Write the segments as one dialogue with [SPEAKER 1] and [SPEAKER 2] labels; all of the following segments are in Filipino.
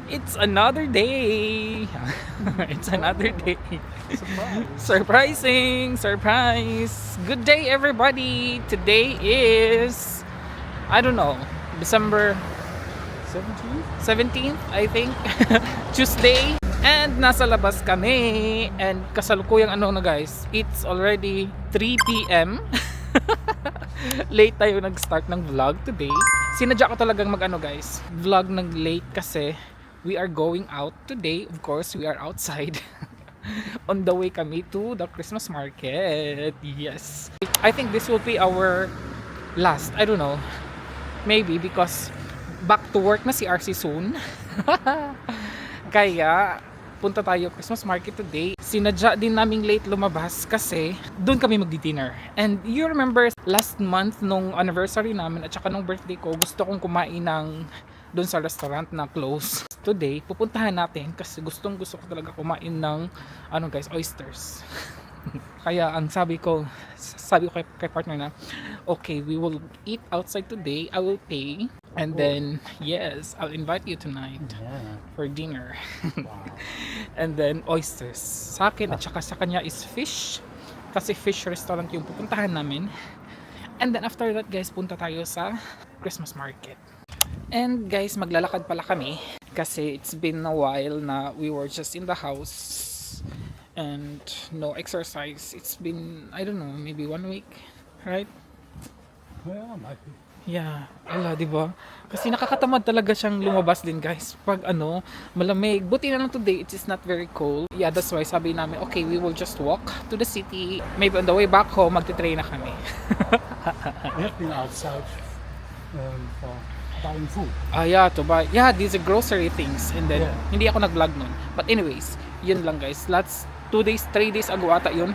[SPEAKER 1] It's another day. It's another day. Surprise. Good day, everybody. Today is, I don't know, December 17th, I think. Tuesday. And nasa labas kami. And kasalukuyang ano na guys, it's already 3 p.m. Late tayo nag-start ng vlog today. Sinadya ko talagang mag-ano guys, vlog ng late kasi we are going out today. Of course, we are outside. On the way kami to the Christmas market. Yes. I think this will be our last. I don't know. Maybe because back to work na si RC soon. Kaya punta tayo Christmas market today. Sinadya din naming late lumabas kasi doon kami magdi-dinner. And you remember last month nung anniversary namin at saka nung birthday ko, gusto kong kumain ng doon sa restaurant na close. Today, pupuntahan natin kasi gusto ko talaga kumain ng ano guys, oysters. Kaya ang sabi ko kay partner na, okay, we will eat outside today. I will pay. And then, yes, I'll invite you tonight for dinner.
[SPEAKER 2] Wow.
[SPEAKER 1] And then, oysters. Sa akin at saka sa kanya is fish. Kasi fish restaurant yung pupuntahan namin. And then, after that, guys, punta tayo sa Christmas market. And guys, maglalakad pala kami. Kasi it's been a while na we were just in the house. And no exercise. It's been, I don't know, maybe 1 week. Right?
[SPEAKER 2] Well, might be.
[SPEAKER 1] Yeah, ala, di ba? Kasi nakakatamad talaga siyang lumabas din, guys. Pag ano, malamig. Buti na lang today, it is not very cold. Yeah, that's why sabi namin, okay, we will just walk to the city. Maybe on the way back home, magte-train na kami.
[SPEAKER 2] We have been outside for buying food.
[SPEAKER 1] Yeah, to buy. Yeah, these are grocery things. And then,
[SPEAKER 2] Yeah.
[SPEAKER 1] hindi ako nag-vlog nun. But anyways, yun lang, guys. Last 2 days, 3 days ago ata yun.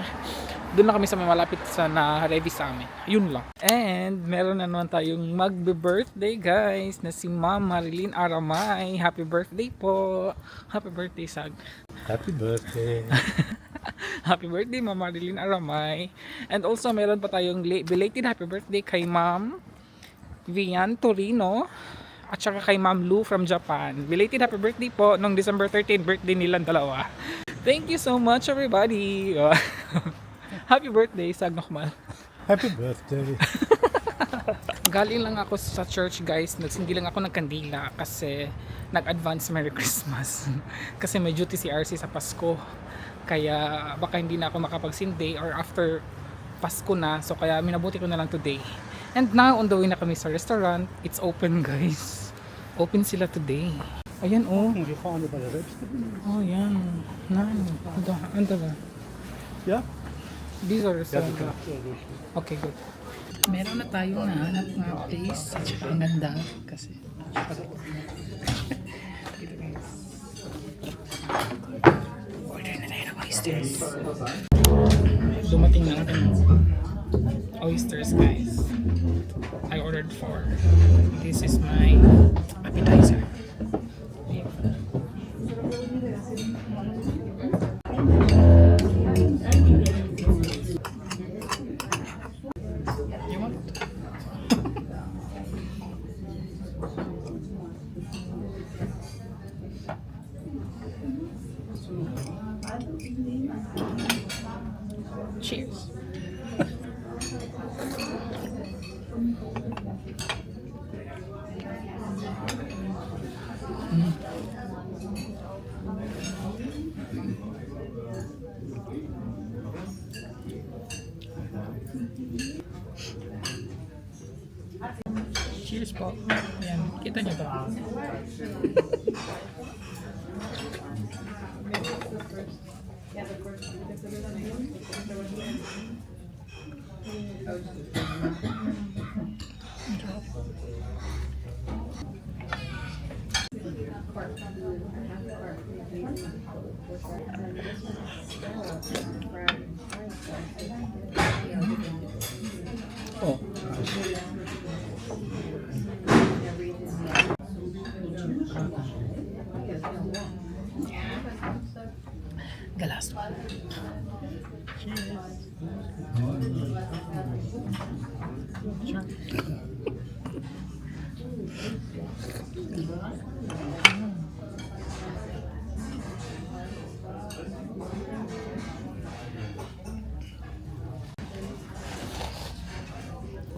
[SPEAKER 1] Doon na kami sa malapit sa na-ready sa amin. Yun lang. And meron na naman tayong magbe-birthday guys na si Ma'am Marilyn Aramay. Happy birthday po. Happy birthday, Sag.
[SPEAKER 2] Happy birthday.
[SPEAKER 1] Happy birthday, Ma'am Marilyn Aramay. And also meron pa tayong belated happy birthday kay Ma'am Vian Torino. At saka kay Ma'am Lou from Japan. Belated happy birthday po nung December 13, birthday nilang dalawa. Thank you so much, everybody. Happy birthday, Sag Nokmal.
[SPEAKER 2] Happy birthday.
[SPEAKER 1] Galing lang ako sa church, guys. Nagsindi lang ako ng kandila kasi nag-advance Merry Christmas. Kasi may duty si RC sa Pasko. Kaya baka hindi na ako makapagsindi or after Pasko na. So kaya minabuti ko na lang today. And now, on the way na kami sa restaurant. It's open, guys. Open sila today. Ayan, oh.
[SPEAKER 2] We found it by the register.
[SPEAKER 1] Oh, yan. Anda ba?
[SPEAKER 2] Yeah?
[SPEAKER 1] These are
[SPEAKER 2] Yeah,
[SPEAKER 1] some... Okay, good. Meron na tayo nahanap na place. At saka ang ganda kasi. Dito guys. Order na tayo ng oysters. Dumating na ating oysters, guys. I ordered 4. This is my appetizer. Cheers. Cheers po. Ayan, kita niyo ba? Oh. The last one. Cheers.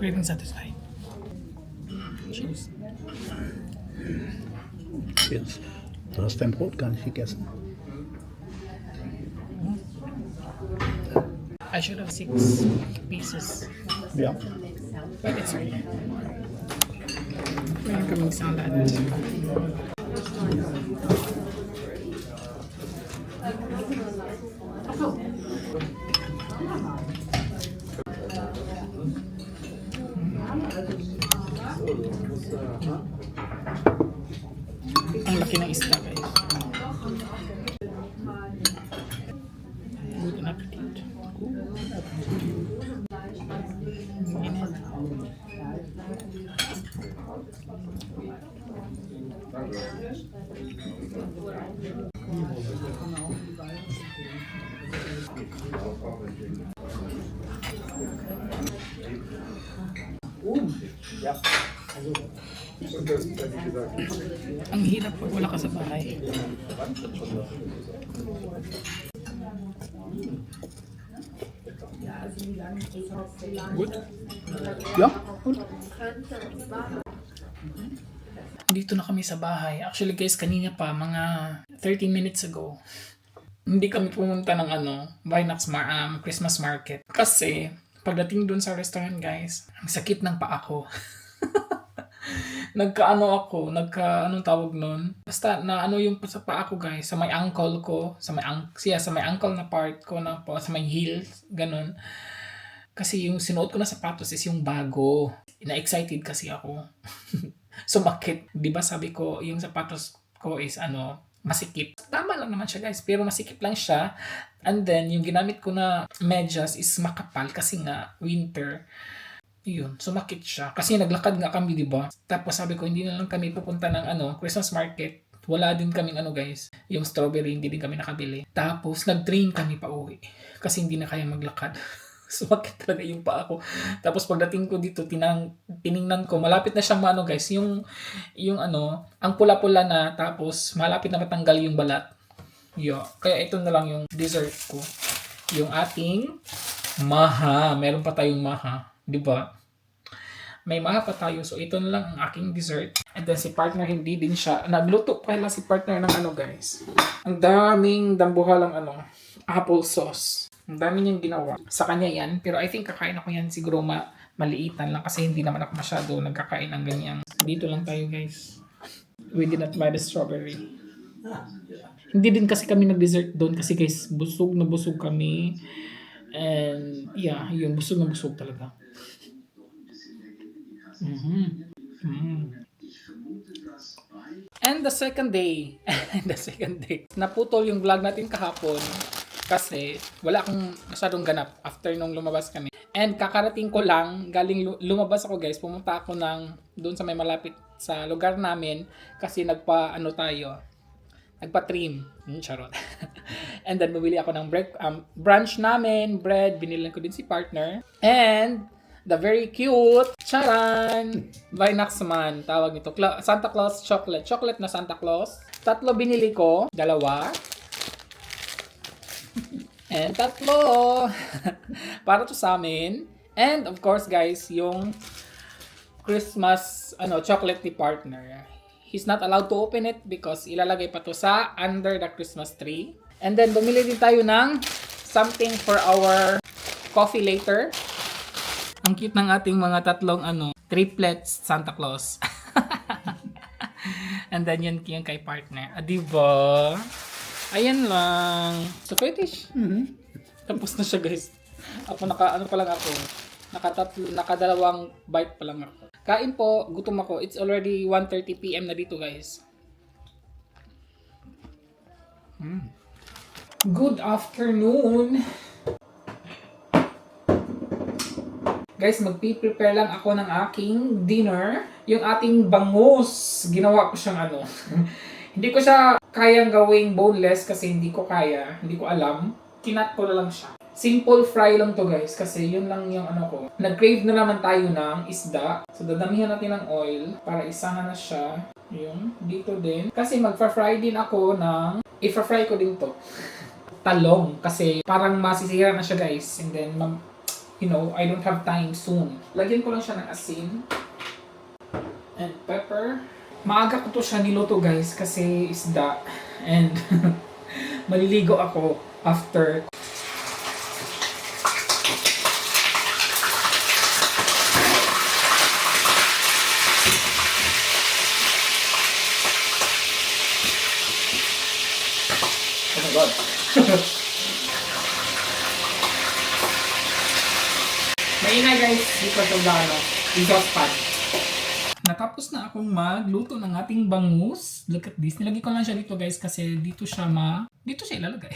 [SPEAKER 1] Craving satisfied. Cheers.
[SPEAKER 2] Cheers. Du hast dein Brot gar nicht gegessen.
[SPEAKER 1] I should have 6 pieces.
[SPEAKER 2] Ja.
[SPEAKER 1] But it's okay. Meron kaming salad. Ang laki ng isda, guys. Good appetite. Init. Ang hirap pag wala ka sa bahay. Good.
[SPEAKER 2] Ja.
[SPEAKER 1] Dito na kami sa bahay. Actually guys, kanina pa, mga 13 minutes ago, hindi kami pumunta ng Vinox Christmas market. Kasi, pagdating dun sa restaurant guys, ang sakit ng paa ko. Anong tawag nun? Basta na yung sa paa ko guys, sa may ankle ko, sa may ankle na part ko, sa may heels, ganun. Kasi yung sinuot ko na sapatos is yung bago. Na-excited kasi ako. Sumakit. Diba sabi ko, yung sapatos ko is masikip. Tama lang naman siya guys, pero masikip lang siya. And then, yung ginamit ko na medyas is makapal kasi nga winter. Yun, sumakit siya. Kasi naglakad nga kami, diba? Tapos sabi ko, hindi na lang kami pupunta ng Christmas market. Wala din kaming guys, yung strawberry, hindi din kami nakabili. Tapos, nag-train kami pa uwi. Kasi hindi na kaya maglakad. Sumakit talaga yung paa ko. Tapos pagdating ko dito, tiningnan ko, malapit na siyang guys, yung ang pula-pula na, tapos malapit na matanggal yung balat. Kaya ito na lang yung dessert ko. Yung ating maha. Meron pa tayong maha. Diba? May maha pa tayo. So ito na lang ang aking dessert. And then si partner, hindi din siya. Nagluto pala si partner ng guys. Ang daming dambuhalang apple sauce. Ang dami niyang ginawa. Sa kanya yan. Pero I think kakain ako yan siguro maliitan lang. Kasi hindi naman ako masyado nagkakain ng ganyan. Dito lang tayo guys. We did not buy the strawberry. Hindi din kasi kami nag-dessert doon. Kasi guys, busog na busog kami. And yeah, yun. Busog na busog talaga. And the second day. Naputol yung vlog natin kahapon. Kasi wala akong masyadong ganap after nung lumabas kami. And kakarating ko lang, galing lumabas ako guys, pumunta ako doon sa may malapit sa lugar namin kasi nagpa-trim. Charot. And then bumili ako ng brunch namin, bread, binili ko din si partner. And the very cute, charan! Vinox man, tawag nito. Santa Claus chocolate. Chocolate na Santa Claus. 3 binili ko, 2. And 3. Para to sa amin. And of course guys, yung Christmas chocolate ni partner. He's not allowed to open it because ilalagay pa to sa under the Christmas tree. And then bumili din tayo ng something for our coffee later. Ang cute ng ating mga 3 triplets Santa Claus. And then yun kay partner. Diba? Ayan lang. So, fetish. Tapos na siya, guys. Ako, nakadalawang bite pa lang ako. Kain po, gutom ako. It's already 1:30 PM na dito, guys. Good afternoon. Guys, magpi-prepare lang ako ng aking dinner. Yung ating bangus. Ginawa ko siyang Hindi ko siya kayang gawing boneless kasi hindi ko kaya. Hindi ko alam. Kinat ko na lang siya. Simple fry lang to guys kasi yun lang yung ko. Nag-crave na naman tayo ng isda. So dadamihan natin ng oil para isahan na siya. Yung dito din. Kasi magfa-fry din ako ng... I-fry ko din to. Talong. Kasi parang masisira na siya guys. And then you know, I don't have time soon. Lagyan ko lang siya ng asin and pepper. Maaga ko to siya niluto guys kasi isda and maliligo ako after. Oh my god. Maingay guys, because of the exhaust fan. Natapos na akong magluto ng ating bangus. Look at this. Nilagay ko lang siya dito guys kasi dito siya ilalagay.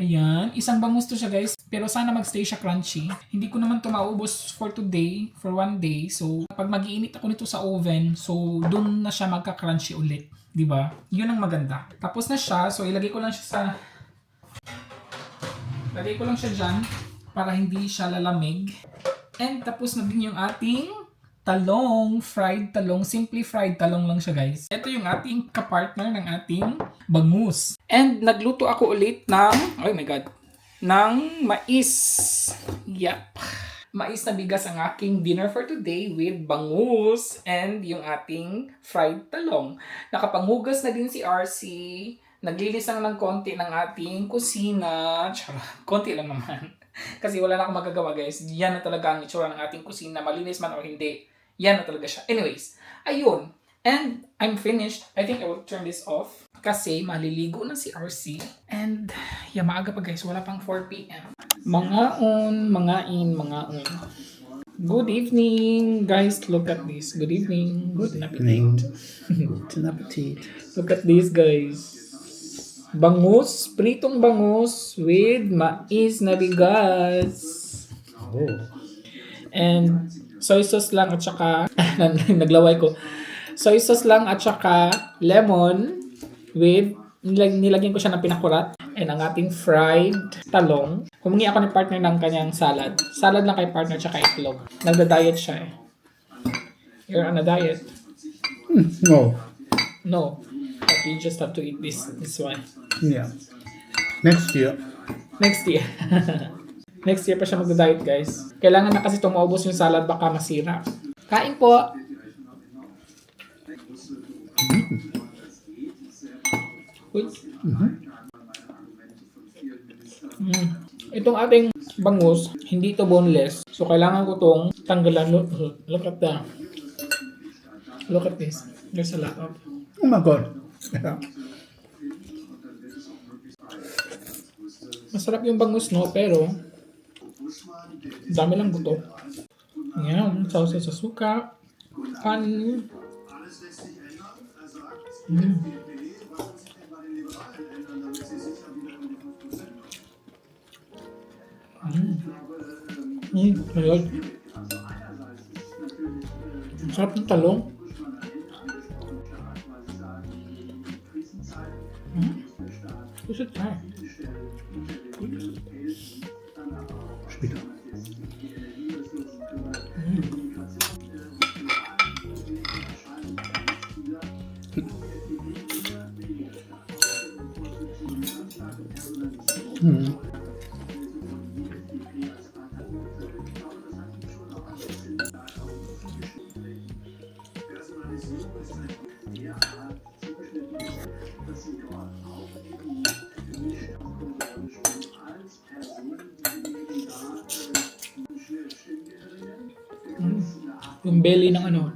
[SPEAKER 1] Ayan. Isang bangus to siya guys. Pero sana magstay siya crunchy. Hindi ko naman to maubos for today, for one day. So, pag mag-iinit ako nito sa oven, so dun na siya magka-crunchy ulit. Diba? Yun ang maganda. Tapos na siya. So, ilagay ko lang siya lagay ko lang siya dyan para hindi siya lalamig. And tapos na din yung ating talong, fried talong, simply fried talong lang siya guys. Ito yung ating kapartner ng ating bangus. And nagluto ako ulit ng, oh my god, ng mais. Yep. Mais na bigas ang aking dinner for today with bangus and yung ating fried talong. Nakapanghugas na din si RC. Naglinis lang ng konti ng ating kusina. Konti lang naman. Kasi wala na akong magagawa guys. Yan na talaga ang itsura ng ating kusina. Malinis man o hindi. Yan na talaga siya. Anyways, ayun. And I'm finished. I think I will turn this off. Kasi maliligo na si RC. And yeah, maaga pa guys. Wala pang 4 p.m. Mangain. Good evening, guys. Look at this. Good evening.
[SPEAKER 2] Good
[SPEAKER 1] appetit.
[SPEAKER 2] evening. Good appetit.
[SPEAKER 1] Look at this, guys. Bangus, pritong bangus with mais na bigas.
[SPEAKER 2] Oh.
[SPEAKER 1] And soy sauce lang at saka, naglaway ko. Soy sauce lang at saka lemon with, nilagyan ko siya ng pinakurat. And ang ating fried talong. Humingi ako ni partner ng kanyang salad. Salad lang kay partner tsaka itlog. Nagda-diet siya eh. You're on a diet.
[SPEAKER 2] No.
[SPEAKER 1] No. But you just have to eat this one.
[SPEAKER 2] Yeah. Next year.
[SPEAKER 1] Next year. Next year pa siya magda-diet, guys. Kailangan na kasi tumaubos yung salad, baka masira. Kain po! Uy. Itong ating bangus, hindi to boneless. So, kailangan ko tong tanggalan. Look at that. Look at this. There's a lot of...
[SPEAKER 2] Oh my god. Yeah.
[SPEAKER 1] Masarap yung bangus, no? Pero, dami lang buto. Yan, sauce sa suka. Kanin. Ayun. Masarap ng talong. You should try.
[SPEAKER 2] Später.
[SPEAKER 1] Yung belly ng ano.